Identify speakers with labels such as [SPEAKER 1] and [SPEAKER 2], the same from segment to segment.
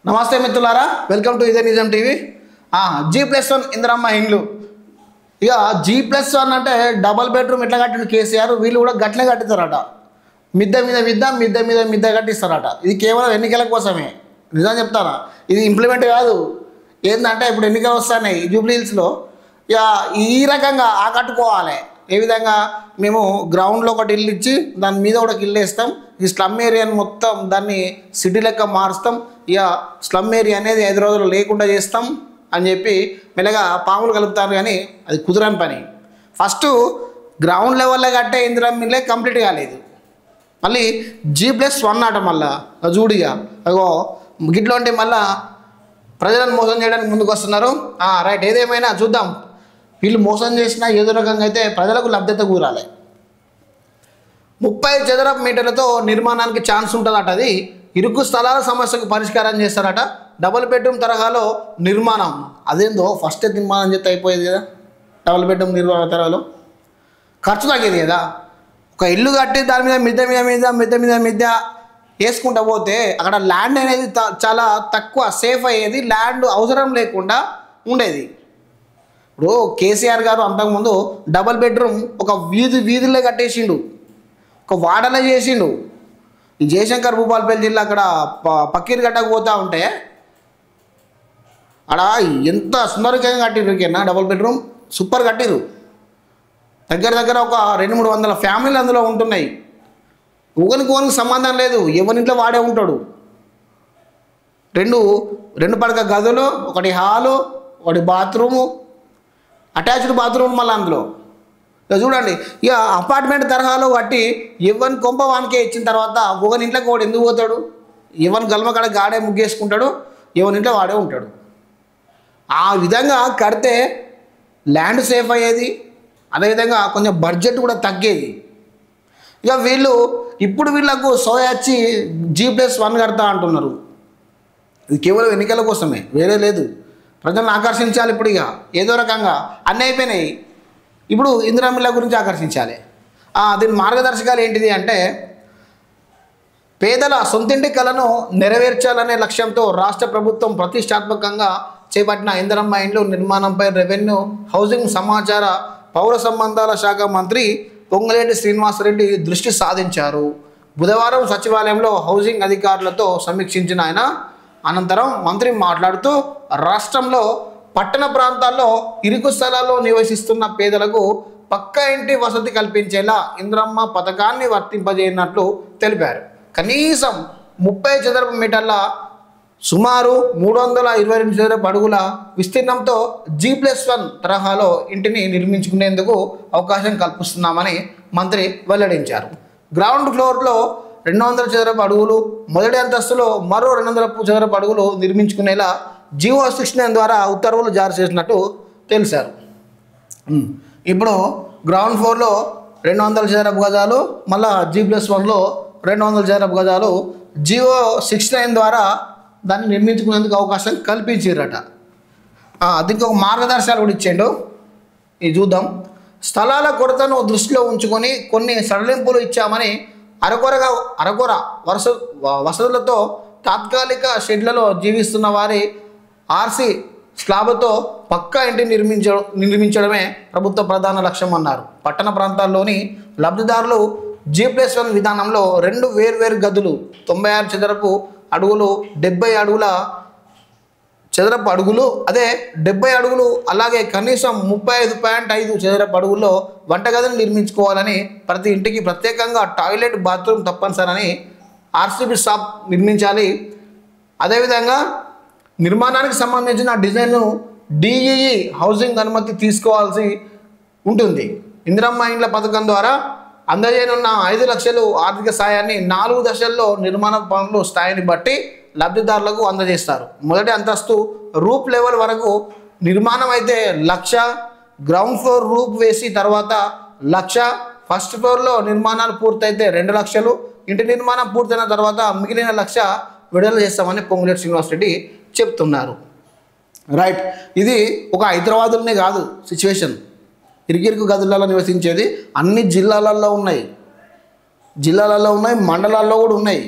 [SPEAKER 1] నమస్తే మిత్రులారా, welcome to ఇదే నిజం టీవీ. G+1 ఇందిరమ్మ ఇండ్లు. ఇక G+1 అంటే డబల్ బెడ్రూమ్ ఎట్లా కట్టిన కేసీఆర్, వీళ్ళు కూడా గట్లే కట్టిస్తారట. మిద్ద మీద మిద్ద మిద్ద మీద మిద్ద కట్టిస్తారట. ఇది కేవలం ఎన్నికల కోసమే. నిజం చెప్తారా, ఇది ఇంప్లిమెంట్ కాదు. ఏంటంటే ఇప్పుడు ఎన్నికలు వస్తున్నాయి జూబ్లీ హిల్స్లో. ఇక ఈ రకంగా ఆకట్టుకోవాలి. ఏ విధంగా మేము గ్రౌండ్లో ఒకటి ఇల్లు ఇచ్చి దాని మీద ఒక ఇల్లు వేస్తాం, ఈ స్లమ్ ఏరియాని మొత్తం దాన్ని సిటీ లెక్క మారుస్తాం, ఇక స్లమ్ ఏరియా అనేది 5 రోజులు లేకుండా చేస్తాం అని చెప్పి మెల్లగా పాములు కలుపుతారు. కానీ అది కుదరని పని. ఫస్ట్ గ్రౌండ్ లెవెల్లో కట్టే ఇందిరమ్మ ఇల్లే కంప్లీట్ కాలేదు, మళ్ళీ G+1 ఆట. మళ్ళా చూడిగా అగో గిట్లో అంటే మళ్ళా ప్రజలను మోసం చేయడానికి ముందుకు వస్తున్నారు. రైట్, ఏదేమైనా చూద్దాం. వీళ్ళు మోసం చేసినా ఏదో రకంగా అయితే ప్రజలకు లబ్ధత కూరాలి. 30 చదరపు మీటర్లతో నిర్మాణానికి ఛాన్స్ ఉంటుందట. అది ఇరుకు స్థలాల సమస్యకు పరిష్కారం చేస్తారట. డబుల్ బెడ్రూమ్ తరహాలో నిర్మాణం. అదేందో ఫస్ట్ నిర్మాణం చేస్తే అయిపోయేది కదా. డబుల్ బెడ్రూమ్ నిర్మాణ తరహాలో ఖర్చు తగ్గేది కదా. ఒక ఇల్లు కట్టి దాని మీద మిద్దె మీద మీద మిద్దె మీద మిద్దె వేసుకుంటూ పోతే అక్కడ ల్యాండ్ అనేది చాలా తక్కువ సేఫ్ అయ్యేది, ల్యాండ్ అవసరం లేకుండా ఉండేది. ఇప్పుడు కేసీఆర్ గారు అంతకుముందు డబల్ బెడ్రూమ్ ఒక వీధిలో కట్టేసిండు, ఒక వాడలో చేసిండు. ఈ జయశంకర్ భూపాలపల్లి జిల్లా అక్కడ పక్కీరు గట్టకు పోతూ ఉంటే అక్కడ ఎంత సుందరంగా కట్టిరు కేనా డబుల్ బెడ్రూమ్, సూపర్ కట్టిరు. దగ్గర ఒక 200-300 ఫ్యామిలీలు అందులో ఉంటున్నాయి. ఒకరికి సంబంధం లేదు, ఎవరింట్లో వాడే ఉంటాడు. రెండు పడక గదులు, ఒకటి హాలు, ఒకటి బాత్రూము, అటాచ్డ్ బాత్రూమ్ మళ్ళీ అందులో. ఇక చూడండి, ఇక అపార్ట్మెంట్ తరహాలో కట్టి ఎవరిని కొంప వానికే ఇచ్చిన తర్వాత ఒకని ఇంట్లోకి వాడు ఎందుకు పోతాడు? ఎవరిని గల్మకాడ గాడే ముగ్గేసుకుంటాడు, ఎవరి ఇంట్లో వాడే ఉంటాడు. ఆ విధంగా కడితే ల్యాండ్ సేఫ్ అయ్యేది, అదేవిధంగా కొంచెం బడ్జెట్ కూడా తగ్గేది. ఇక వీళ్ళకు సోయచ్చి G+1 కడతా అంటున్నారు. ఇది కేవలం ఎన్నికల కోసమే, వేరే లేదు. ప్రజలను ఆకర్షించాలి. ఇప్పుడు ఇక ఏదో రకంగా అన్నీ అయిపోయినాయి, ఇప్పుడు ఇందిరమ్మ ఇళ్ళ గురించి ఆకర్షించాలి. దీని మార్గదర్శకాలు ఏంటిది అంటే, పేదల సొంతింటి కలను నెరవేర్చాలనే లక్ష్యంతో రాష్ట్ర ప్రభుత్వం ప్రతిష్టాత్మకంగా చేపట్టిన ఇందిరమ్మ ఇండ్లు నిర్మాణంపై రెవెన్యూ, హౌసింగ్, సమాచార, పౌర సంబంధాల శాఖ మంత్రి పొంగులేటి శ్రీనివాసరెడ్డి దృష్టి సాధించారు. బుధవారం సచివాలయంలో హౌసింగ్ అధికారులతో సమీక్షించిన ఆయన అనంతరం మంత్రి మాట్లాడుతూ, రాష్ట్రంలో పట్టణ ప్రాంతాల్లో ఇరుకు స్థలాల్లో నివసిస్తున్న పేదలకు పక్కా ఇంటి వసతి కల్పించేలా ఇందిరమ్మ పథకాన్ని వర్తింపజేయనట్లు తెలిపారు. కనీసం 30 చదరపు మీటర్ల సుమారు 322 చదరపు అడుగుల విస్తీర్ణంతో G+1 తరహాలో ఇంటిని నిర్మించుకునేందుకు అవకాశం కల్పిస్తున్నామని మంత్రి వెల్లడించారు. గ్రౌండ్ ఫ్లోర్లో 200 చదరపు అడుగులు, మొదటి అంతస్తులో మరో 200 చదరపు అడుగులు నిర్మించుకునేలా G+9 ద్వారా ఉత్తర్వులు జారీ చేసినట్టు తెలిసారు. ఇప్పుడు గ్రౌండ్ ఫ్లోర్లో 200 చదరపు గజాలు, మళ్ళీ G+1లో 200 చదరపు గజాలు G+9 ద్వారా దాన్ని నిర్మించుకునేందుకు అవకాశం కల్పించారట. దీనికి ఒక మార్గదర్శకాలు కూడా ఇచ్చిండు. ఇది చూద్దాం. స్థలాల కొరతను దృష్టిలో ఉంచుకొని కొన్ని సడలింపులు ఇచ్చామని అరకొర వసతులతో తాత్కాలిక షెడ్లలో జీవిస్తున్న వారి ఆర్సీ స్లాబ్తో పక్కా ఇంటిని నిర్మించడమే ప్రభుత్వ ప్రధాన లక్ష్యం అన్నారు. పట్టణ ప్రాంతాల్లోని లబ్ధిదారులు G+1 విధానంలో 2 వేర్వేరు గదులు, 96 చదరపు అడుగులు, 70 అడుగుల చదరపు అడుగులు, అదే 70 అడుగులు, అలాగే కనీసం 35.5 చదరపు అడుగుల్లో వంటగదిని నిర్మించుకోవాలని, ప్రతి ఇంటికి ప్రత్యేకంగా టాయిలెట్, బాత్రూమ్ తప్పనిసరని ఆర్సీబీ స్లాబ్ నిర్మించాలి. అదేవిధంగా నిర్మాణానికి సంబంధించిన డిజైన్ను DEE హౌసింగ్ అనుమతి తీసుకోవాల్సి ఉంటుంది. ఇందిరమ్మ ఇండ్ల పథకం ద్వారా అందజేయనున్న 5 లక్షలు ఆర్థిక సాయాన్ని 4 దశల్లో నిర్మాణ పనులు స్థాయిని బట్టి లబ్ధిదారులకు అందజేస్తారు. మొదటి అంతస్తు రూప్ లెవెల్ వరకు నిర్మాణం అయితే 1,00,000, గ్రౌండ్ ఫ్లోర్ రూప్ వేసి తర్వాత 1,00,000, ఫస్ట్ ఫ్లోర్లో నిర్మాణాలు పూర్తయితే 2 లక్షలు, ఇంటి నిర్మాణం పూర్తయిన తర్వాత మిగిలిన 1,00,000 విడుదల చేస్తామని పొంగులేటి శ్రీనివాసరెడ్డి చెప్తున్నారు. రైట్, ఇది ఒక హైదరాబాద్లోనే కాదు సిచ్యువేషన్. ఇరుకిరుకు గదులలో నివసించేది అన్ని జిల్లాలలో ఉన్నాయి, మండలాల్లో కూడా ఉన్నాయి.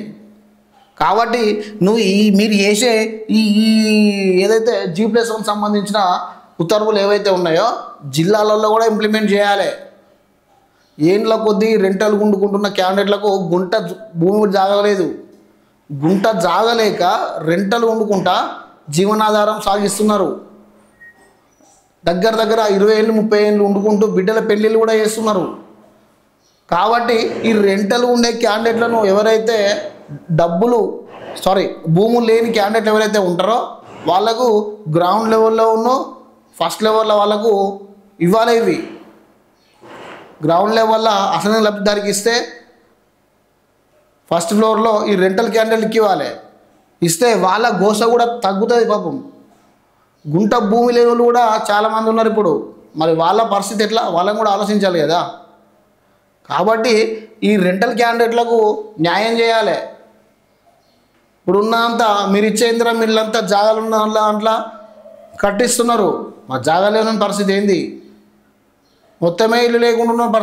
[SPEAKER 1] కాబట్టి నువ్వు మీరు చేసే ఈ ఈ ఏదైతే G+1 సంబంధించిన ఉత్తర్వులు ఏవైతే ఉన్నాయో జిల్లాలలో కూడా ఇంప్లిమెంట్ చేయాలి. ఏండ్ల కొద్దీ రెంటలు గుండుకుంటున్న క్యాండిడేట్లకు భూమి జాగలేదు, గుంట జాగలేక రెంటలు వండుకుంటా జీవనాధారం సాగిస్తున్నారు. దగ్గర 20 ఏళ్ళు 30 ఏళ్ళు వండుకుంటూ బిడ్డల పెళ్ళిళ్ళు కూడా చేస్తున్నారు. కాబట్టి ఈ రెంటలు ఉండే క్యాండిడేట్లను ఎవరైతే భూములు లేని క్యాండిడేట్లు ఎవరైతే ఉంటారో వాళ్ళకు గ్రౌండ్ లెవెల్లో ఫస్ట్ లెవెల్లో వాళ్ళకు ఇవ్వాలి. ఇవి గ్రౌండ్ లెవెల్లో అసలు లబ్ధిదారికి ఇస్తే ఫస్ట్ ఫ్లోర్లో ఈ రెంటల్ క్యాండిడేట్కి ఇవ్వాలి. ఇస్తే వాళ్ళ గోస కూడా తగ్గుతుంది. పాపం గుంట భూమి లేని వాళ్ళు కూడా చాలామంది ఉన్నారు ఇప్పుడు. మరి వాళ్ళ పరిస్థితి ఎట్లా, వాళ్ళని కూడా ఆలోచించాలి కదా. కాబట్టి ఈ రెంటల్ క్యాండిడేట్లకు న్యాయం చేయాలి. ఇప్పుడు ఉన్నంత మీరు ఇచ్చే ఇందిరా మిల్లంతా జాగాలు ఉన్న దాంట్లో కట్టిస్తున్నారు. మా జాగా లేని పరిస్థితి ఏంది, మొత్తమే ఇల్లు లేకుండా ఉన్న పరిస్థితి